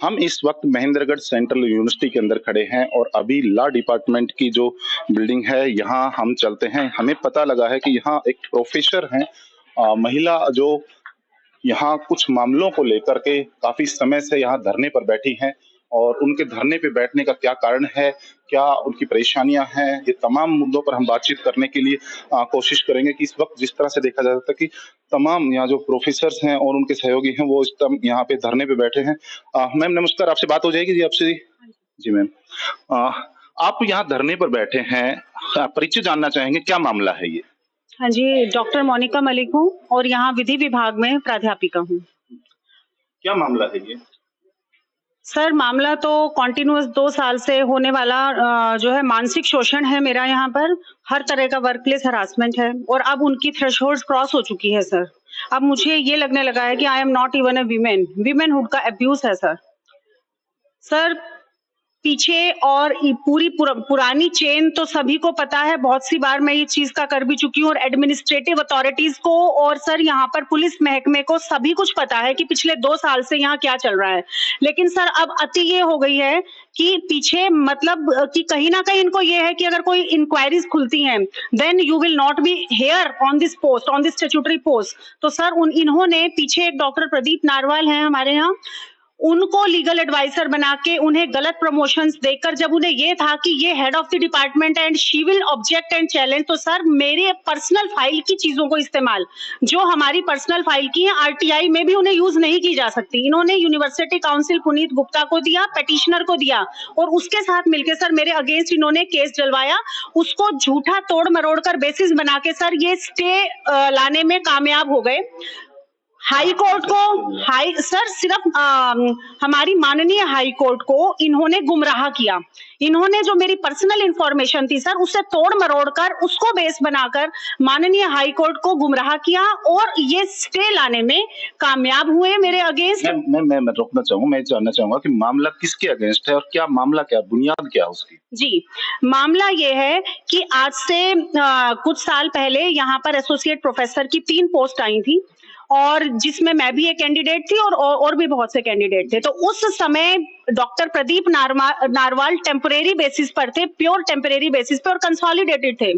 हम इस वक्त महेंद्रगढ़ सेंट्रल यूनिवर्सिटी के अंदर खड़े हैं और अभी लॉ डिपार्टमेंट की जो बिल्डिंग है यहाँ हम चलते हैं। हमें पता लगा है कि यहाँ एक प्रोफेसर हैं, महिला, जो यहाँ कुछ मामलों को लेकर के काफी समय से यहाँ धरने पर बैठी हैं और उनके धरने पे बैठने का क्या कारण है, क्या उनकी परेशानियां हैं, ये तमाम मुद्दों पर हम बातचीत करने के लिए कोशिश करेंगे। कि इस वक्त जिस तरह से देखा जा सकता है कि तमाम यहाँ जो प्रोफेसर हैं और उनके सहयोगी हैं वो इस टाइम यहाँ पे धरने पे बैठे हैं। मैम नमस्कार, आपसे बात हो जाएगी जी आपसे? जी मैम, आप यहाँ धरने पर बैठे हैं, परिचय जानना चाहेंगे, क्या मामला है ये? हाँ जी, डॉक्टर मोनिका मलिक हूँ और यहाँ विधि विभाग में प्राध्यापिका हूँ। क्या मामला है ये? सर मामला तो कॉन्टिन्यूअस 2 साल से होने वाला जो है मानसिक शोषण है मेरा यहाँ पर, हर तरह का वर्क प्लेस हरासमेंट है और अब उनकी थ्रेशोल्ड क्रॉस हो चुकी है सर। अब मुझे ये लगने लगा है कि I am not even a womanhood का अब्यूज है सर। सर पीछे और पुरानी चेन तो सभी को पता है, बहुत सी बार मैं ये चीज का कर भी चुकी हूँ और एडमिनिस्ट्रेटिव अथॉरिटीज को और सर यहाँ पर पुलिस महकमे को सभी कुछ पता है कि पिछले 2 साल से यहाँ क्या चल रहा है। लेकिन सर अब अति ये हो गई है कि पीछे मतलब कि कहीं ना कहीं इनको ये है कि अगर कोई इंक्वायरीज खुलती हैं then you will not be here on this post, on this statutory post. तो सर इन्होंने पीछे एक डॉक्टर प्रदीप नारवाल हैं हमारे यहाँ, उनको लीगल एडवाइजर बना के उन्हें गलत प्रमोशंस देकर, जब उन्हें ये था कि ये head of the department and she will object and challenge, तो सर मेरे पर्सनल फाइल की चीजों को इस्तेमाल, जो हमारी पर्सनल फाइल की है आरटीआई में भी उन्हें यूज नहीं की जा सकती, इन्होंने यूनिवर्सिटी काउंसिल पुनीत गुप्ता को दिया, पेटिशनर को दिया और उसके साथ मिलकर सर मेरे अगेंस्ट इन्होंने केस डलवाया, उसको झूठा तोड़ मरोड़ कर बेसिस बना के सर ये स्टे लाने में कामयाब हो गए। हाई कोर्ट को सिर्फ हमारी माननीय हाई कोर्ट को इन्होंने गुमराह किया। इन्होंने जो मेरी पर्सनल इंफॉर्मेशन थी सर उसे तोड़ मरोड़ कर उसको बेस बनाकर माननीय हाई कोर्ट को गुमराह किया और ये स्टे लाने में कामयाब हुए मेरे अगेंस्ट। मैं रोकना चाहूंगा, मैं जानना चाहूंगा कि मामला किसके अगेंस्ट है और क्या मामला, क्या बुनियाद क्या है उसकी? जी, मामला ये है कि आज से कुछ साल पहले यहाँ पर एसोसिएट प्रोफेसर की 3 पोस्ट आई थी और जिसमें मैं भी एक कैंडिडेट थी और भी बहुत से कैंडिडेट थे। तो उस समय doctor Pradeep narwhal temporary basis पर थे, प्योर टेम्परेरी बेसिस पे और कंसोलिडेटेड थे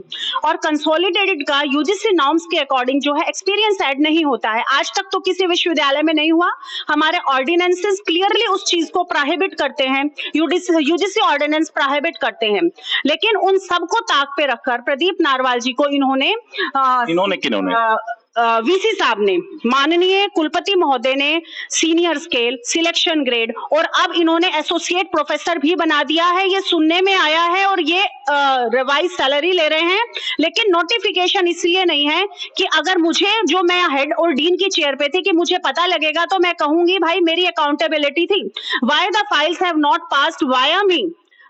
और कंसोलिडेटेड का यूजीसी नॉर्म्स के अकॉर्डिंग जो है एक्सपीरियंस ऐड नहीं होता है। आज तक तो किसी विश्वविद्यालय में नहीं हुआ, हमारे ऑर्डिनेंसेस क्लियरली उस चीज को प्रोहिबिट करते हैं, यूजीसी ऑर्डिनेंस प्रोहिबिट करते हैं। लेकिन उन सबको ताक पे रखकर प्रदीप नारवाल जी को इन्होंने वीसी साहब ने, माननीय कुलपति महोदय ने सीनियर स्केल, सिलेक्शन ग्रेड और अब इन्होंने एसोसिएट प्रोफेसर भी बना दिया है, ये सुनने में आया है और ये रिवाइज सैलरी ले रहे हैं। लेकिन नोटिफिकेशन इसलिए नहीं है कि अगर मुझे, जो मैं हेड और डीन की चेयर पे थी, कि मुझे पता लगेगा तो मैं कहूंगी भाई मेरी अकाउंटेबिलिटी थी, why the files have not passed via me.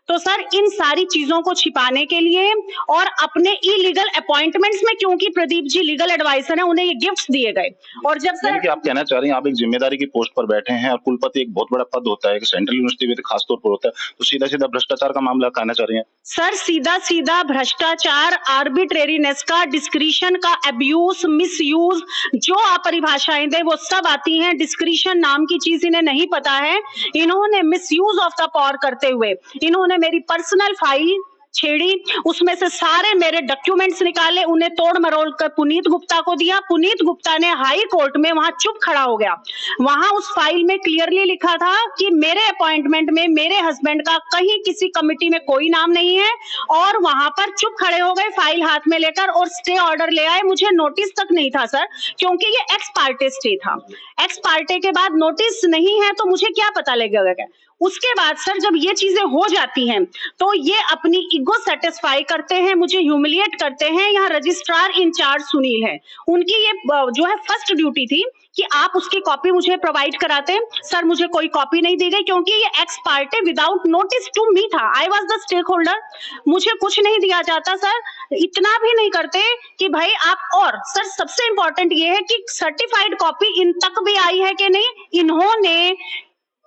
तो सर इन सारी चीजों को छिपाने के लिए और अपने इलीगल अपॉइंटमेंट्स में, क्योंकि प्रदीप जी लीगल एडवाइजर हैं, उन्हें ये गिफ्ट्स दिए गए। और जब सर कि आप कहना चाह रहे हैं आप एक जिम्मेदारी की पोस्ट पर बैठे हैं और कुलपति एक बहुत बड़ा पद होता है, सेंट्रल यूनिवर्सिटी में खास तौर पर होता है, तो सीधा सीधा भ्रष्टाचार का मामला कहना चाह रही हैं? सर सीधा सीधा भ्रष्टाचार, आर्बिट्रेरीनेस का, डिस्क्रिशन का, अब्यूज, मिसयूज, जो आप परिभाषाएं दे वो सब आती हैं। डिस्क्रिशन नाम की चीज इन्हें नहीं पता है। इन्होंने मिसयूज ऑफ द पावर करते हुए इन्होंने मेरी पर्सनल फाइल छेड़ी, उसमें से सारे मेरे डॉक्यूमेंट्स निकाले, उन्हें तोड़ मरोड़ कर पुनीत गुप्ता को दिया। पुनीत गुप्ता ने हाई कोर्ट में वहां चुप खड़ा हो गया। वहां उस फाइल में क्लियरली लिखा था कि मेरे अपॉइंटमेंट में मेरे हस्बैंड का कहीं किसी कमिटी में कोई नाम नहीं है और वहां पर चुप खड़े हो गए फाइल हाथ में लेकर और स्टे ऑर्डर ले आए। मुझे नोटिस तक नहीं था सर, क्योंकि ये एक्स पार्टे स्टे था। एक्स पार्टे के बाद नोटिस नहीं है तो मुझे क्या पता लगेगा। उसके बाद सर जब ये चीजें हो जाती हैं तो ये अपनी ईगो सेटिस्फाई करते हैं, मुझे ह्यूमिलिएट करते हैं। यहाँ रजिस्ट्रार इंचार्ज सुनील है, उनकी ये जो है फर्स्ट ड्यूटी थी कि आप उसकी कॉपी मुझे प्रोवाइड कराते। सर मुझे कोई कॉपी नहीं दी गई क्योंकि ये ex parte without notice to me था, I was the stakeholder, मुझे कुछ नहीं दिया जाता। सर इतना भी नहीं करते कि भाई आप, और सर सबसे इंपॉर्टेंट ये है कि सर्टिफाइड कॉपी इन तक भी आई है कि नहीं। इन्होंने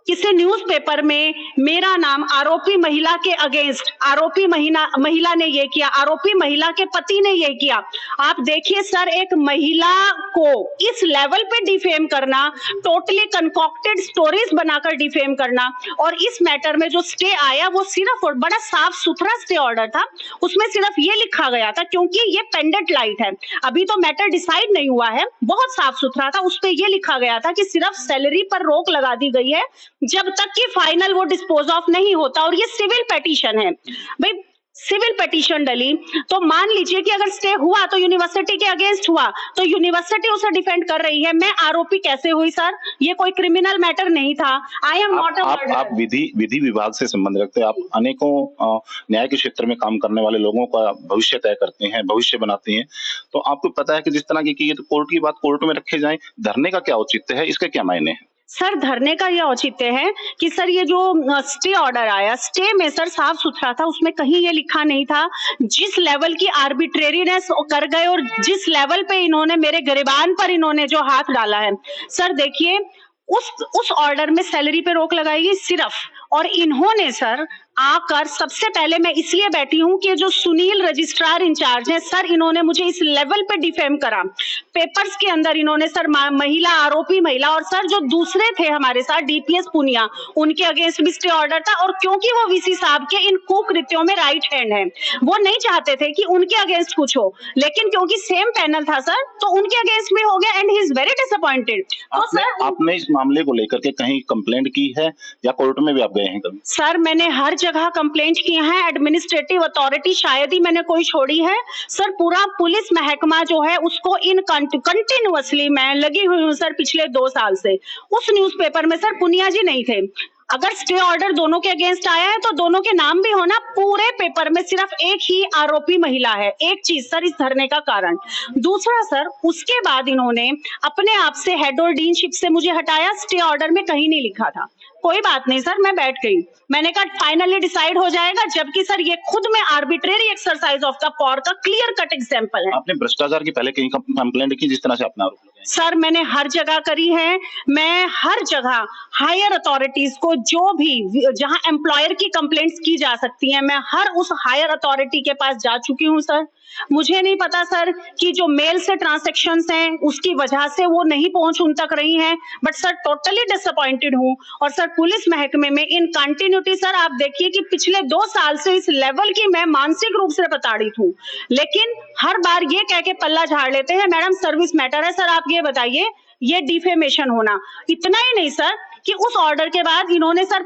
किसी न्यूज़पेपर में मेरा नाम आरोपी महिला के अगेंस्ट, आरोपी महिला ने ये किया, आरोपी महिला के पति ने ये किया। आप देखिए सर, एक महिला को इस लेवल पे डिफेम करना, टोटली कंकॉक्टेड स्टोरीज बनाकर डिफेम करना, और इस मैटर में जो स्टे आया वो सिर्फ और बड़ा साफ सुथरा स्टे ऑर्डर था। उसमें सिर्फ ये लिखा गया था, क्योंकि ये पेंडेंट लाइट है, अभी तो मैटर डिसाइड नहीं हुआ है, बहुत साफ सुथरा था। उस पे ये लिखा गया था कि सिर्फ सैलरी पर रोक लगा दी गई है जब तक कि फाइनल वो डिस्पोज ऑफ नहीं होता। और ये सिविल पिटीशन है भाई, सिविल पिटीशन डली तो मान लीजिए कि अगर स्टे हुआ तो यूनिवर्सिटी के अगेंस्ट हुआ, तो यूनिवर्सिटी उसे डिफेंड कर रही है, मैं आरोपी कैसे हुई सर? ये कोई क्रिमिनल मैटर नहीं था। आई एम नॉट अ मर्डर। आप विधि विभाग से संबंध रखते हैं, आप अनेकों न्याय के क्षेत्र में काम करने वाले लोगों का भविष्य तय करते हैं, भविष्य बनाते हैं, तो आपको पता है कि जिस तरह की ये तो कोर्ट की बात कोर्ट में रखे जाए, धरने का क्या औचित्य है, इसके क्या मायने हैं? सर धरने का ये औचित्य है कि सर ये जो स्टे ऑर्डर आया, स्टे में सर साफ सुथरा था, उसमें कहीं ये लिखा नहीं था जिस लेवल की आर्बिट्रेरीनेस कर गए और जिस लेवल पे इन्होंने मेरे गिरबान पर इन्होंने जो हाथ डाला है। सर देखिए, उस ऑर्डर में सैलरी पे रोक लगाई गई सिर्फ, और इन्होंने सर आकर, सबसे पहले मैं इसलिए बैठी हूं कि जो सुनील रजिस्ट्रार इंचार्ज है सर, इन्होंने मुझे इस लेवल पे डिफेम करा। पेपर्स के अंदर इन्होंने सर महिला, आरोपी महिला, और सर जो दूसरे थे हमारे साथ डीपीएस पुनिया, उनके अगेंस्ट भी स्टे ऑर्डर था। और क्योंकि वो वीसी साहब के इन कुकृत्यों में राइट हैंड है, वो नहीं चाहते थे कि उनके अगेंस्ट कुछ हो, लेकिन क्योंकि सेम पैनल था सर, तो उनके अगेंस्ट भी हो गया, and he is very disappointed. तो सर आपने इस मामले को लेकर के कहीं कंप्लेंट की है या कोर्ट में भी आप गए हैं कभी? सर मैंने हर जगह कंप्लेंट किए हैं, एडमिनिस्ट्रेटिव अथॉरिटी शायद ही मैंने कोई छोड़ी है सर। पूरा पुलिस महकमा जो है उसको इन कंटिन्यूअसली मैं लगी हुई हूँ सर पिछले 2 साल से। उस न्यूज़पेपर में सर पुनिया जी नहीं थे। अगर स्टे ऑर्डर दोनों के अगेंस्ट आया है तो दोनों के नाम भी होना, पूरे पेपर में सिर्फ एक ही आरोपी महिला है। एक चीज सर इस धरने का कारण। दूसरा सर, उसके बाद इन्होंने अपने आप से हेड और डीनशिप से मुझे हटाया, स्टे ऑर्डर में कहीं नहीं लिखा था। कोई बात नहीं सर, मैं बैठ गई, मैंने कहा फाइनली डिसाइड हो जाएगा, जबकि सर ये खुद में arbitrary exercise of the power का क्लियर कट एग्जांपल है। आपने भ्रष्टाचार की पहले कहीं कंप्लेंट की जिस तरह से आपने आरोप लगाए? सर मैंने हर जगह करी है, मैं हर जगह हायर अथॉरिटीज को, जो भी जहां एम्प्लॉयर की कंप्लेंट्स की जा सकती हैं, मैं हर उस हायर अथॉरिटी के पास जा चुकी हूं सर। मुझे नहीं पता सर कि जो मेल से ट्रांजैक्शंस हैं उसकी वजह से वो नहीं पहुंच उन तक रही हैं, बट सर टोटली डिसअपॉइंटेड हूं। और सर पुलिस महकमे में इन कंटिन्यूटी सर, आप देखिए कि पिछले 2 साल से इस लेवल की मैं मानसिक रूप से प्रताड़ित हूं, लेकिन हर बार ये कह के पल्ला झाड़ लेते हैं मैडम सर्विस मैटर है। सर आप ये बताइए, ये डिफेमेशन होना, इतना ही नहीं सर कि उस ऑर्डर के बाद इन्होंने सर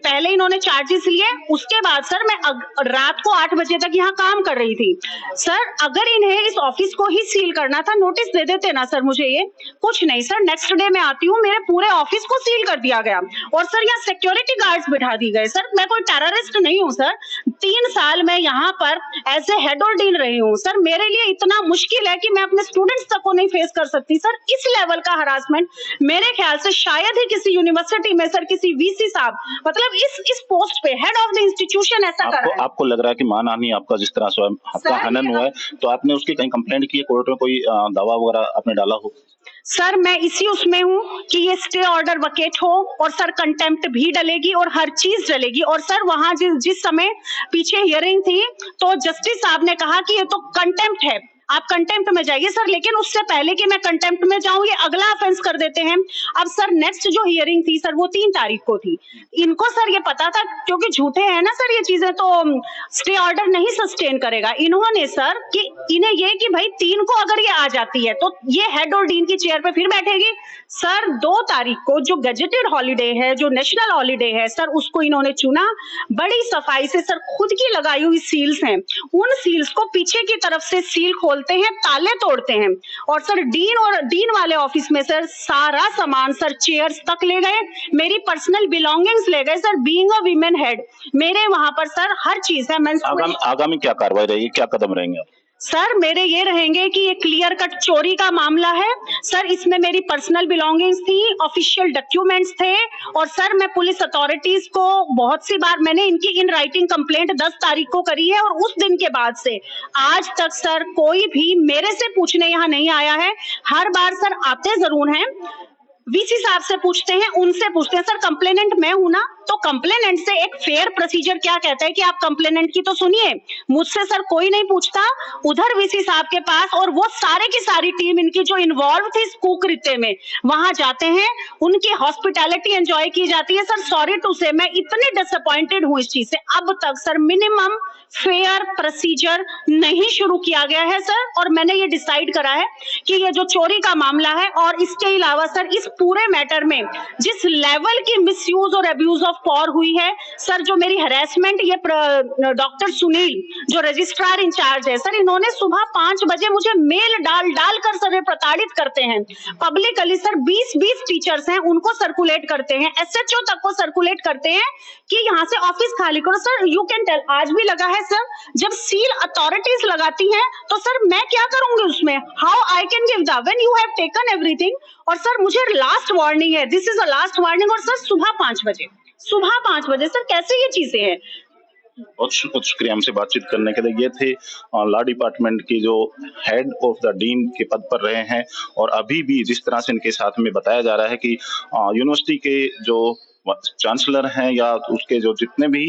पहले इन्होंने चार्जेस लिए, उसके बाद सर मैं रात को 8 बजे तक यहाँ काम कर रही थी। सर अगर इन्हें इस ऑफिस को ही सील करना था, नोटिस दे देते ना सर मुझे। ये कुछ नहीं सर, नेक्स्ट डे मैं आती हूँ, मेरे पूरे ऑफिस को सील कर दिया गया, और सर यहाँ सिक्योरिटी गार्ड्स बिठा दी गए। सर मैं कोई टेररिस्ट नहीं हूँ सर, 3 साल मैं यहाँ पर एज ए हेड और डीन रही हूँ सर। मेरे लिए इतना मुश्किल है कि मैं अपने स्टूडेंट्स तक को नहीं फेस कर सकती सर। इस लेवल का हरासमेंट मेरे ख्याल से शायद ही किसी यूनिवर्सिटी में सर, किसी वीसी साहब, मतलब इस पोस्ट पे हेड ऑफ द इंस्टीट्यूशन ऐसा कर रहा है। आपको लग रहा है कि मानहानि आपका जिस तरह से आपका हनन हुआ है, तो आपने उसकी कहीं कंप्लेंट की है, कोर्ट में कोई दावा वगैरह आपने डाला हो? सर मैं इसी उसमें हूँ कि ये स्टे ऑर्डर वकेट हो, और सर कंटेम्प्ट भी डलेगी और हर चीज डलेगी। और सर वहां जिस समय पीछे हियरिंग थी तो जस्टिस साहब ने कहा कि ये तो कंटेम्प्ट है, आप कंटेम्प्ट में जाइए सर, लेकिन उससे पहले कि मैं कंटेम्प्ट में जाऊं ये अगला ऑफेंस कर देते हैं। अब सर नेक्स्ट जो हियरिंग थी सर वो 3 तारीख को थी। इनको सर ये पता था, क्योंकि झूठे हैं ना सर ये चीजें, तो स्टे ऑर्डर नहीं सस्टेन करेगा। इन्होंने सर कि इन्हें ये कि भाई 3 को अगर ये आ जाती है तो ये हेड और डीन की चेयर पे फिर बैठेगी। सर 2 तारीख को जो गजेटेड हॉलीडे है, जो नेशनल हॉलीडे है सर, उसको इन्होंने चुना। बड़ी सफाई से सर खुद की लगाई हुई सील्स हैं, उन सील्स को पीछे की तरफ से सील खोलते हैं, ताले तोड़ते हैं, और सर डीन वाले ऑफिस में सर सारा सामान सर, चेयर्स तक ले गए, मेरी पर्सनल बिलोंगिंग्स ले गए sir. Being a women head मेरे वहां पर सर हर चीज है। आगामी क्या कार्रवाई रहेगी, क्या कदम रहेंगे? सर मेरे ये रहेंगे कि ये क्लियर कट चोरी का मामला है सर, इसमें मेरी पर्सनल बिलोंगिंग्स थी, ऑफिशियल डॉक्यूमेंट्स थे, और सर मैं पुलिस अथॉरिटीज को बहुत सी बार मैंने इनकी इन राइटिंग कंप्लेंट 10 तारीख को करी है, और उस दिन के बाद से आज तक सर कोई भी मेरे से पूछने यहाँ नहीं आया है। हर बार सर आते जरूर हैं, वीसी साहब से पूछते हैं, उनसे पूछते हैं। सर कंप्लेनेंट मैं हूं ना, तो कंप्लेनेंट से एक फेयर प्रोसीजर क्या कहता है कि आप कंप्लेनेंट की तो सुनिए, मुझसे सर कोई नहीं पूछता। उधर वीसी साहब के पास और वो सारे की सारी टीम इनकी जो इन्वॉल्व थी इस कुकृत्य में, वहां जाते हैं, उनकी हॉस्पिटैलिटी एंजॉय की जाती है। सर सॉरी टू से मैं इतनी डिसअपॉइंटेड हूं इस चीज से। अब तक सर मिनिमम फेयर प्रोसीजर नहीं शुरू किया गया है सर, और मैंने ये डिसाइड करा है कि ये जो चोरी का मामला है और इसके अलावा सर इस पूरे मैटर में जिस लेवल की मिसयूज और अब्यूज ऑफ पावर हुई है सर, जो मेरी हैरेसमेंट, ये डॉक्टर सुनील जो रजिस्ट्रार इंचार्ज है सर, इन्होंने सुबह 5 बजे मुझे मेल डाल कर सर ये प्रताड़ित करते हैं पब्लिकली सर। 20 टीचर्स हैं उनको सर्कुलेट करते हैं, एसएचओ तक को सर्कुलेट करते हैं कि यहाँ से ऑफिस खाली करो। सर यू कैन टेल, आज भी लगा है सर, जब सील अथॉरिटीज लगाती हैं तो सर मैं क्या करूंगी उसमें, how I can give the, when you have taken everything. और सर मुझे लास्ट वार्निंग है, this is a last warning, और सर सुबह 5 बजे सर कैसे ये चीजें हैं। बहुत शुक्रिया हमसे बातचीत करने के लिए। ये थे लॉ डिपार्टमेंट की जो हेड ऑफ द डीन के पद पर रहे हैं, और अभी भी जिस तरह से इनके साथ में बताया जा रहा है कि यूनिवर्सिटी के जो चांसलर हैं या उसके जो जितने भी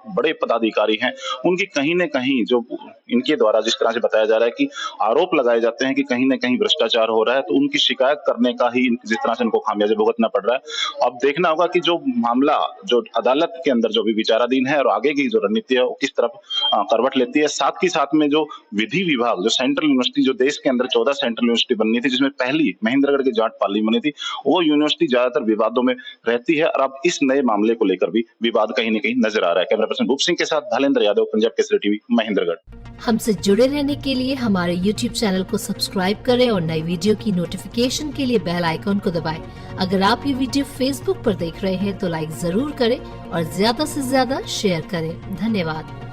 बड़े पदाधिकारी हैं, उनकी कहीं न कहीं जो इनके द्वारा जिस तरह से बताया जा रहा है कि आरोप लगाए जाते हैं कि कहीं न कहीं भ्रष्टाचार हो रहा है, तो उनकी शिकायत करने का ही जिस तरह से उनको खामियाजा भुगतना पड़ रहा है। अब देखना होगा कि जो मामला जो अदालत के अंदर जो भी विचाराधीन है और आगे की जो रणनीति है वो किस तरफ करवट लेती है। साथ ही साथ में जो विधि विभाग, जो सेंट्रल यूनिवर्सिटी, जो देश के अंदर 14 सेंट्रल यूनिवर्सिटी बननी थी, जिसमें पहली महेंद्रगढ़ की जाट पाली बनी थी, वो यूनिवर्सिटी ज्यादातर विवादों में रहती है, और अब इस नए मामले को लेकर भी विवाद कहीं न कहीं नजर आ रहा है। कैमरा पर्सन रूप सिंह के साथ धालेंद्र यादव, पंजाब केसरी टीवी, महेंद्रगढ़। हमसे जुड़े रहने के लिए हमारे YouTube चैनल को सब्सक्राइब करें और नई वीडियो की नोटिफिकेशन के लिए बेल आइकॉन को दबाएं। अगर आप ये वीडियो Facebook पर देख रहे हैं तो लाइक जरूर करें और ज्यादा से ज्यादा शेयर करें। धन्यवाद।